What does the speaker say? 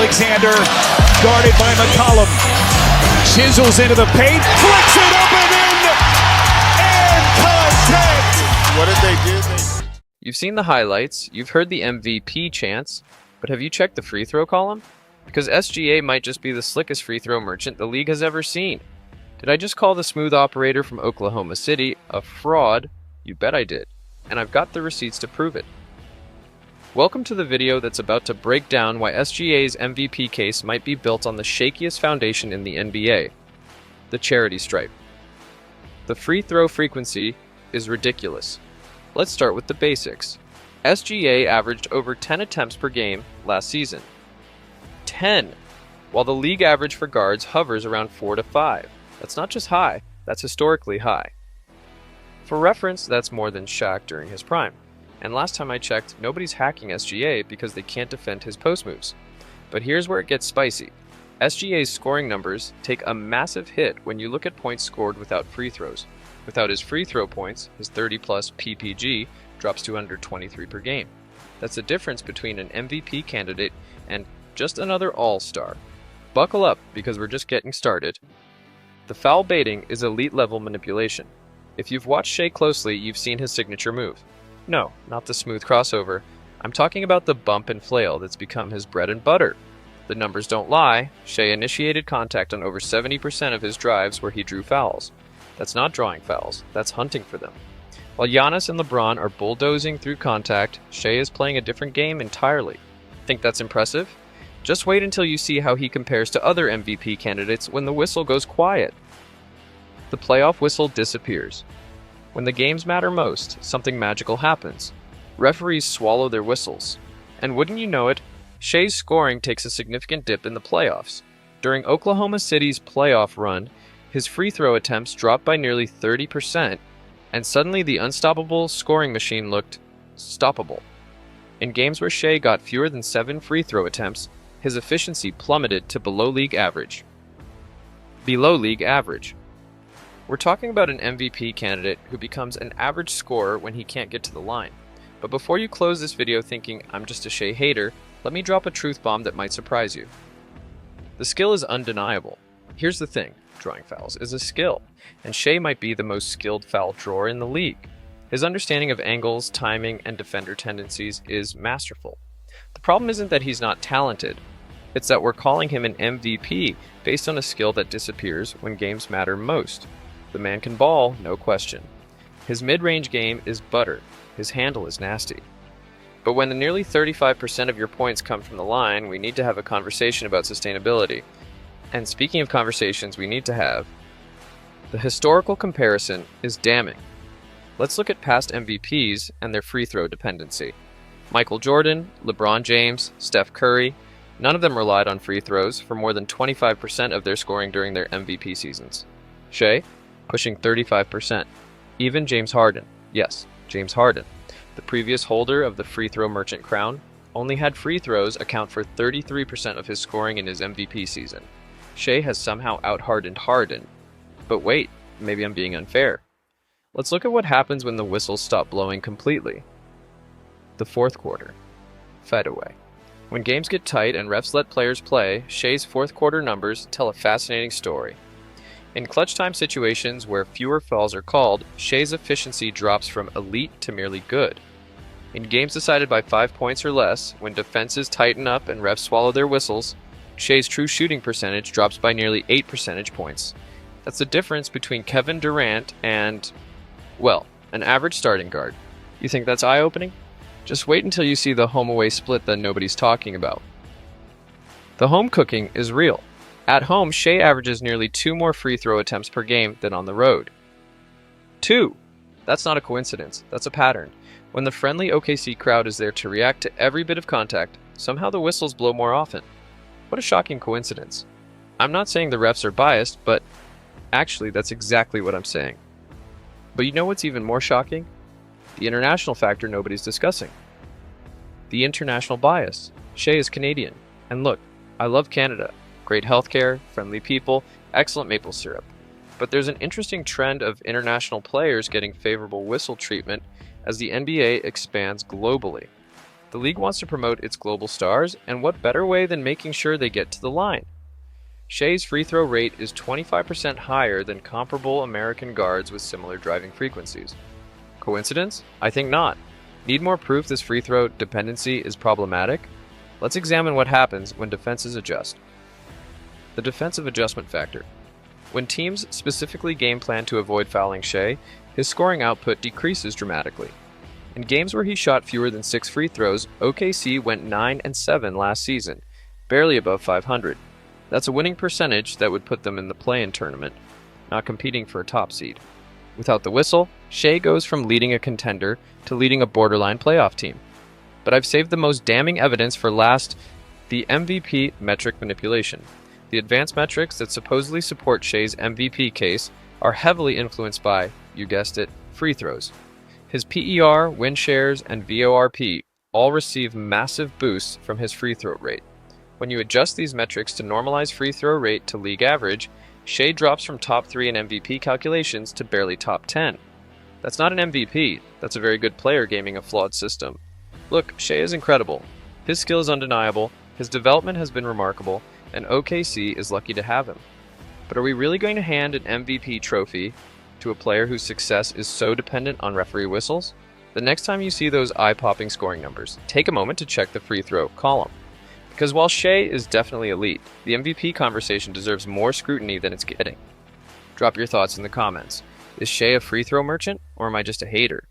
Alexander, guarded by McCollum. Chisels into the paint, flicks it up and in, and contact! What did they do? You've seen the highlights, you've heard the MVP chants, but have you checked the free throw column? Because SGA might just be the slickest free throw merchant the league has ever seen. Did I just call the smooth operator from Oklahoma City a fraud? You bet I did, and I've got the receipts to prove it. Welcome to the video that's about to break down why SGA's MVP case might be built on the shakiest foundation in the NBA, the charity stripe. The free throw frequency is ridiculous. Let's start with the basics. SGA averaged over 10 attempts per game last season. 10! While the league average for guards hovers around 4 to 5. That's not just high, that's historically high. For reference, that's more than Shaq during his prime. And last time I checked, nobody's hacking SGA because they can't defend his post moves. But here's where it gets spicy. SGA's scoring numbers take a massive hit when you look at points scored without free throws. Without his free throw points, his 30-plus PPG drops to under 23 per game. That's the difference between an MVP candidate and just another all-star. Buckle up, because we're just getting started. The foul baiting is elite-level manipulation. If you've watched Shea closely, you've seen his signature move. No, not the smooth crossover. I'm talking about the bump and flail that's become his bread and butter. The numbers don't lie. Shea initiated contact on over 70% of his drives where he drew fouls. That's not drawing fouls, that's hunting for them. While Giannis and LeBron are bulldozing through contact, Shea is playing a different game entirely. Think that's impressive? Just wait until you see how he compares to other MVP candidates when the whistle goes quiet. The playoff whistle disappears. When the games matter most, something magical happens. Referees swallow their whistles. And wouldn't you know it, Shea's scoring takes a significant dip in the playoffs. During Oklahoma City's playoff run, his free throw attempts dropped by nearly 30%, and suddenly the unstoppable scoring machine looked stoppable. In games where Shea got fewer than 7 free throw attempts, his efficiency plummeted to below league average. Below league average. We're talking about an MVP candidate who becomes an average scorer when he can't get to the line. But before you close this video thinking I'm just a Shea hater, let me drop a truth bomb that might surprise you. The skill is undeniable. Here's the thing, drawing fouls is a skill, and Shea might be the most skilled foul drawer in the league. His understanding of angles, timing, and defender tendencies is masterful. The problem isn't that he's not talented, it's that we're calling him an MVP based on a skill that disappears when games matter most. The man can ball, no question. His mid-range game is butter. His handle is nasty. But when the nearly 35% of your points come from the line, we need to have a conversation about sustainability. And speaking of conversations we need to have, the historical comparison is damning. Let's look at past MVPs and their free throw dependency. Michael Jordan, LeBron James, Steph Curry, none of them relied on free throws for more than 25% of their scoring during their MVP seasons. Shea? Pushing 35%. Even James Harden, yes, James Harden, the previous holder of the free throw merchant crown, only had free throws account for 33% of his scoring in his MVP season. Shea has somehow out-Hardened Harden. But wait, maybe I'm being unfair. Let's look at what happens when the whistles stop blowing completely. The fourth quarter. Fed away. When games get tight and refs let players play, Shea's fourth quarter numbers tell a fascinating story. In clutch time situations where fewer fouls are called, Shea's efficiency drops from elite to merely good. In games decided by 5 points or less, when defenses tighten up and refs swallow their whistles, Shea's true shooting percentage drops by nearly 8 percentage points. That's the difference between Kevin Durant and, well, an average starting guard. You think that's eye-opening? Just wait until you see the home-away split that nobody's talking about. The home cooking is real. At home, Shea averages nearly 2 more free throw attempts per game than on the road. 2! That's not a coincidence, that's a pattern. When the friendly OKC crowd is there to react to every bit of contact, somehow the whistles blow more often. What a shocking coincidence. I'm not saying the refs are biased, but actually that's exactly what I'm saying. But you know what's even more shocking? The international factor nobody's discussing. The international bias. Shea is Canadian. And look, I love Canada. Great healthcare, friendly people, excellent maple syrup. But there's an interesting trend of international players getting favorable whistle treatment as the NBA expands globally. The league wants to promote its global stars, and what better way than making sure they get to the line? Shea's free throw rate is 25% higher than comparable American guards with similar driving frequencies. Coincidence? I think not. Need more proof this free throw dependency is problematic? Let's examine what happens when defenses adjust. The defensive adjustment factor. When teams specifically game plan to avoid fouling Shea, his scoring output decreases dramatically. In games where he shot fewer than 6 free throws, OKC went 9-7 last season, barely above 500. That's a winning percentage that would put them in the play-in tournament, not competing for a top seed. Without the whistle, Shea goes from leading a contender to leading a borderline playoff team. But I've saved the most damning evidence for last, the MVP metric manipulation. The advanced metrics that supposedly support Shea's MVP case are heavily influenced by, you guessed it, free throws. His PER, win shares, and VORP all receive massive boosts from his free throw rate. When you adjust these metrics to normalize free throw rate to league average, Shea drops from top 3 in MVP calculations to barely top 10. That's not an MVP, that's a very good player gaming a flawed system. Look, Shea is incredible. His skill is undeniable, his development has been remarkable, and OKC is lucky to have him. But are we really going to hand an MVP trophy to a player whose success is so dependent on referee whistles? The next time you see those eye-popping scoring numbers, take a moment to check the free throw column. Because while Shea is definitely elite, the MVP conversation deserves more scrutiny than it's getting. Drop your thoughts in the comments. Is Shea a free throw merchant, or am I just a hater?